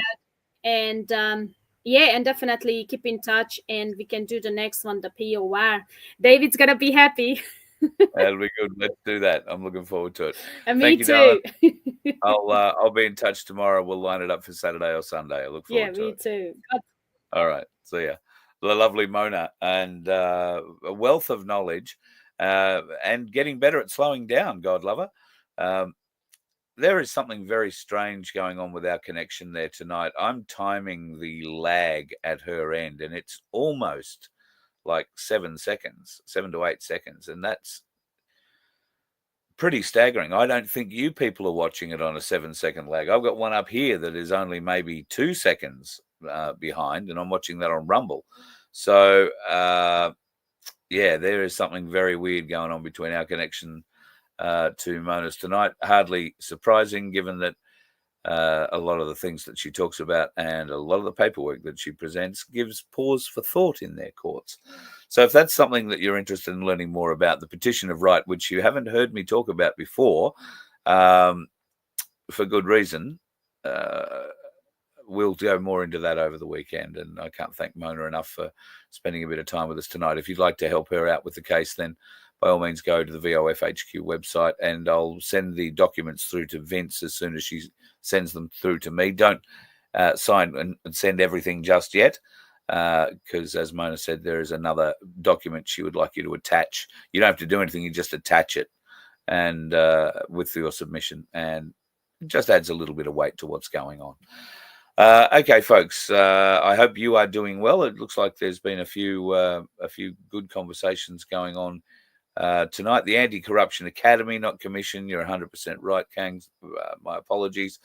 And, and definitely keep in touch. And we can do the next one, the POR. David's going to be happy. That'll be good. Let's do that. I'm looking forward to it. And me too. I'll be in touch tomorrow. We'll line it up for Saturday or Sunday. I look forward to it. Yeah, me too. All right. See ya. The lovely Mona, and a wealth of knowledge, and getting better at slowing down. God love her. There is something very strange going on with our connection there tonight. I'm timing the lag at her end, and it's almost like 7 to 8 seconds, and that's pretty staggering. I don't think you people are watching it on a 7-second lag. I've got one up here that is only maybe 2 seconds behind, and I'm watching that on Rumble. So there is something very weird going on between our connection to Mona's tonight. Hardly surprising, given that a lot of the things that she talks about and a lot of the paperwork that she presents gives pause for thought in their courts. So if that's something that you're interested in learning more about, the petition of right, which you haven't heard me talk about before, for good reason, we'll go more into that over the weekend. And I can't thank Mona enough for spending a bit of time with us tonight. If you'd like to help her out with the case, then by all means, go to the VOFHQ website, and I'll send the documents through to Vince as soon as she sends them through to me. Don't sign and send everything just yet, because as Mona said, there is another document she would like you to attach. You don't have to do anything, you just attach it and with your submission, and it just adds a little bit of weight to what's going on. Okay, folks, I hope you are doing well. It looks like there's been a few good conversations going on tonight. The Anti-Corruption Academy, not Commission. You're 100% right, Kangs. My apologies.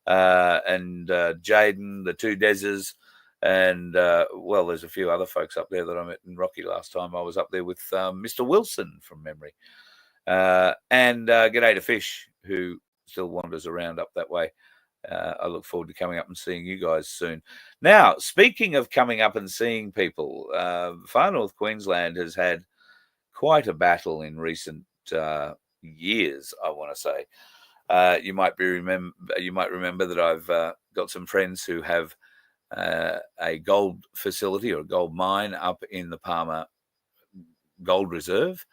And Jaden, the two Dezers, and there's a few other folks up there that I met in Rocky last time. I was up there with Mr. Wilson from memory. And g'day to Fish, who still wanders around up that way. I look forward to coming up and seeing you guys soon. Now, speaking of coming up and seeing people, Far North Queensland has had quite a battle in recent years, I want to say. You might remember that I've got some friends who have a gold facility or a gold mine up in the Palmer Gold Reserve.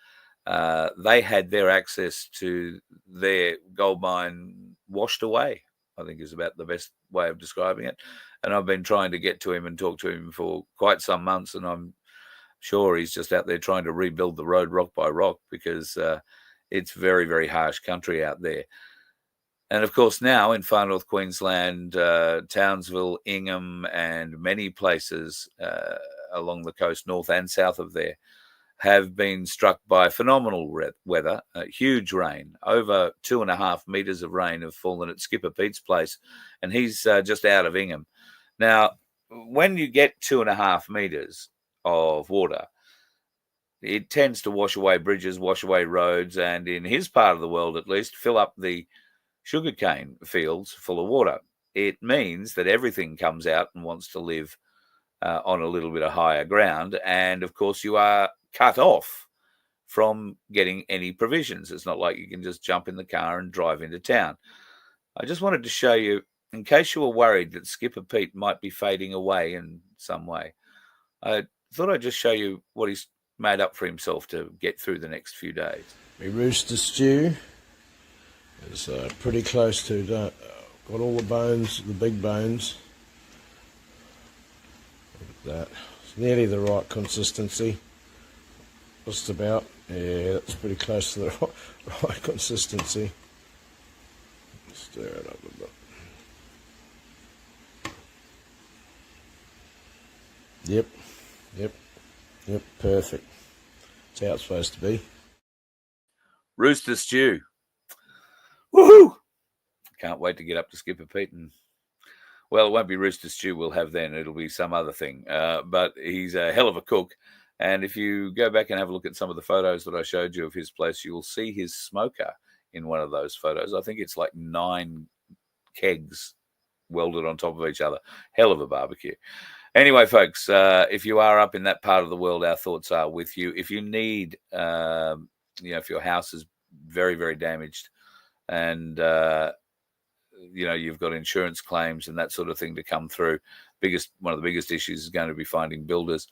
they had their access to their gold mine washed away, I think is about the best way of describing it. And I've been trying to get to him and talk to him for quite some months, and I'm sure he's just out there trying to rebuild the road rock by rock, because it's very, very harsh country out there. And of course, now in far north Queensland, Townsville, Ingham, and many places along the coast, north and south of there, have been struck by phenomenal weather. Huge rain. Over 2.5 meters of rain have fallen at Skipper Pete's place, and he's just out of Ingham. Now, when you get 2.5 meters of water, it tends to wash away bridges, wash away roads, and in his part of the world at least, fill up the sugarcane fields full of water. It means that everything comes out and wants to live on a little bit of higher ground. And of course, you are cut off from getting any provisions. It's not like you can just jump in the car and drive into town. I just wanted to show you, in case you were worried that Skipper Pete might be fading away in some way, I thought I'd just show you what he's made up for himself to get through the next few days. My rooster stew is pretty close to, got all the bones, the big bones. Look at that. It's nearly the right consistency. Just about. Yeah, that's pretty close to the right consistency. Stir it up a bit. Yep, perfect. That's how it's supposed to be. Rooster stew. Woohoo! Can't wait to get up to Skipper Pete. And, well, it won't be rooster stew we'll have then. It'll be some other thing. But he's a hell of a cook. And if you go back and have a look at some of the photos that I showed you of his place, you'll see his smoker in one of those photos. I think it's like 9 kegs welded on top of each other. Hell of a barbecue. Anyway, folks, if you are up in that part of the world, our thoughts are with you. If you need, if your house is very, very damaged and, you've got insurance claims and that sort of thing to come through, one of the biggest issues is going to be finding builders.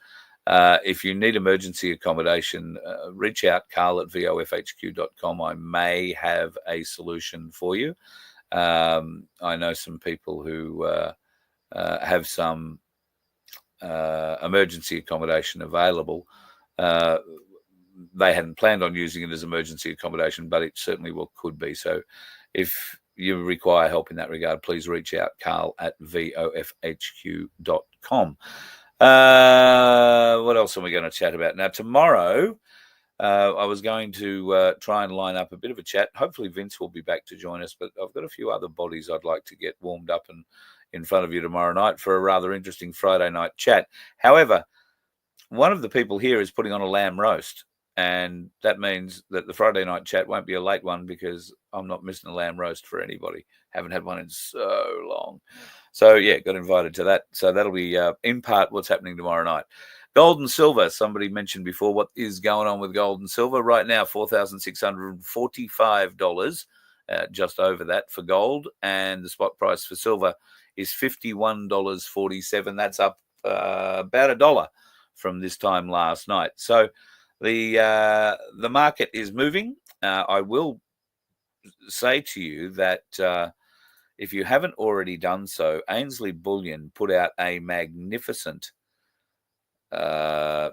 If you need emergency accommodation, reach out, carl@vofhq.com. I may have a solution for you. I know some people who have some emergency accommodation available. They hadn't planned on using it as emergency accommodation, but it certainly could be. So if you require help in that regard, please reach out, carl@vofhq.com. What else are we going to chat about? Now, tomorrow, I was going to try and line up a bit of a chat. Hopefully, Vince will be back to join us, but I've got a few other bodies I'd like to get warmed up and in front of you tomorrow night for a rather interesting Friday night chat. However, one of the people here is putting on a lamb roast, and that means that the Friday night chat won't be a late one because I'm not missing a lamb roast for anybody. Haven't had one in so long. So, yeah, got invited to that. So that'll be, in part, what's happening tomorrow night. Gold and silver, somebody mentioned before, what is going on with gold and silver? Right now, $4,645, just over that for gold. And the spot price for silver is $51.47. That's up about $1 from this time last night. So the market is moving. I will say to you that if you haven't already done so, Ainsley Bullion put out a magnificent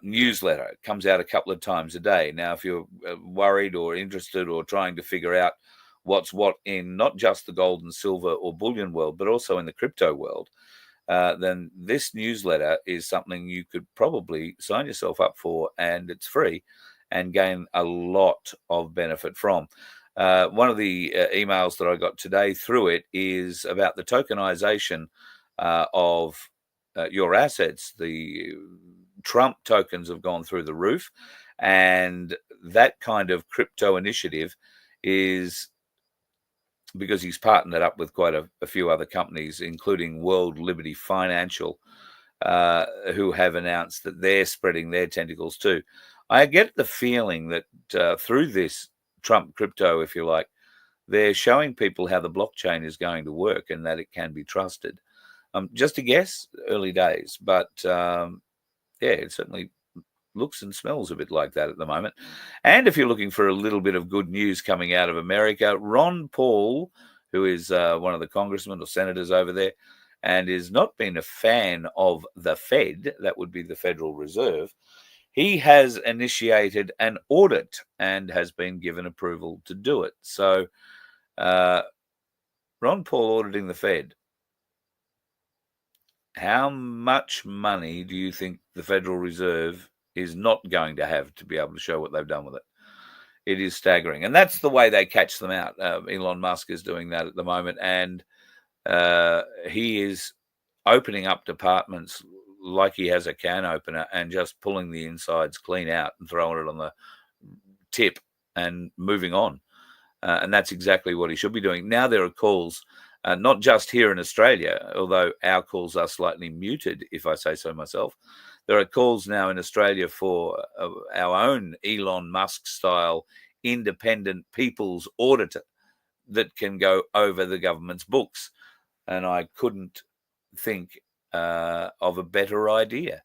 newsletter. It comes out a couple of times a day. Now, if you're worried or interested or trying to figure out what's what in not just the gold and silver or bullion world, but also in the crypto world, then this newsletter is something you could probably sign yourself up for, and it's free and gain a lot of benefit from. One of the emails that I got today through it is about the tokenization of your assets. The Trump tokens have gone through the roof, and that kind of crypto initiative is because he's partnered up with quite a few other companies, including World Liberty Financial, who have announced that they're spreading their tentacles too. I get the feeling that through this Trump crypto, if you like, they're showing people how the blockchain is going to work and that it can be trusted. Just a guess, early days, but it certainly looks and smells a bit like that at the moment. And if you're looking for a little bit of good news coming out of America, Ron Paul, who is one of the congressmen or senators over there, and is not been a fan of the Fed, that would be the Federal Reserve, he has initiated an audit and has been given approval to do it. So Ron Paul auditing the Fed. How much money do you think the Federal Reserve is not going to have to be able to show what they've done with it? It is staggering. And that's the way they catch them out. Elon Musk is doing that at the moment. And he is opening up departments like he has a can opener and just pulling the insides clean out and throwing it on the tip and moving on. And that's exactly what he should be doing. Now there are calls, not just here in Australia, although our calls are slightly muted, if I say so myself. There are calls now in Australia for our own Elon Musk-style independent people's auditor that can go over the government's books. And I couldn't think of a better idea.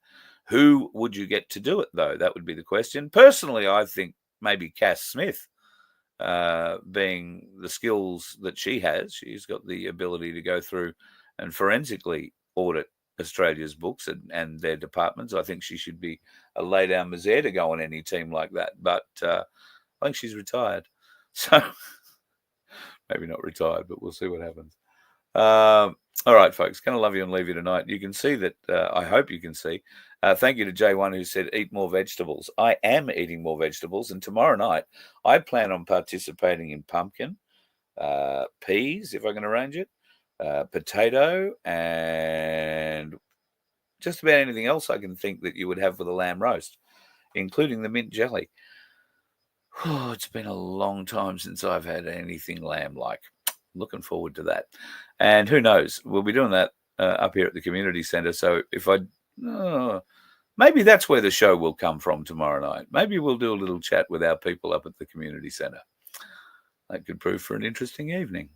Who would you get to do it, though? That would be the question. Personally, I think maybe Cass Smith, being the skills that she has. She's got the ability to go through and forensically audit Australia's books and their departments. I think she should be a lay-down misère to go on any team like that. But I think she's retired. So maybe not retired, but we'll see what happens. All right, folks, going to love you and leave you tonight. You can see that, I hope you can see. Thank you to J1 who said, eat more vegetables. I am eating more vegetables. And tomorrow night, I plan on participating in pumpkin, peas, if I can arrange it, potato, and just about anything else I can think that you would have with a lamb roast, including the mint jelly. Oh, it's been a long time since I've had anything lamb-like. Looking forward to that. And who knows, we'll be doing that up here at the community centre. So if maybe that's where the show will come from tomorrow night. Maybe we'll do a little chat with our people up at the community centre. That could prove for an interesting evening.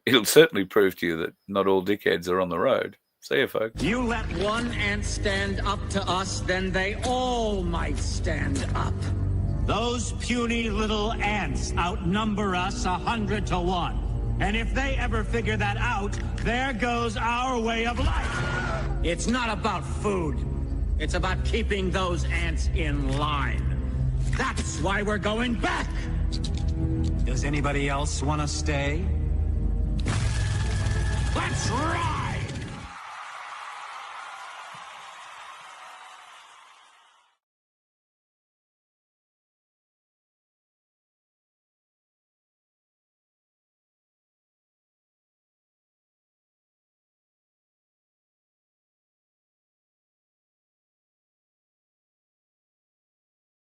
It'll certainly prove to you that not all dickheads are on the road. See you, folks. You let one ant stand up to us, then they all might stand up. Those puny little ants outnumber us 100 to 1. And if they ever figure that out, there goes our way of life. It's not about food. It's about keeping those ants in line. That's why we're going back. Does anybody else want to stay? Let's rock!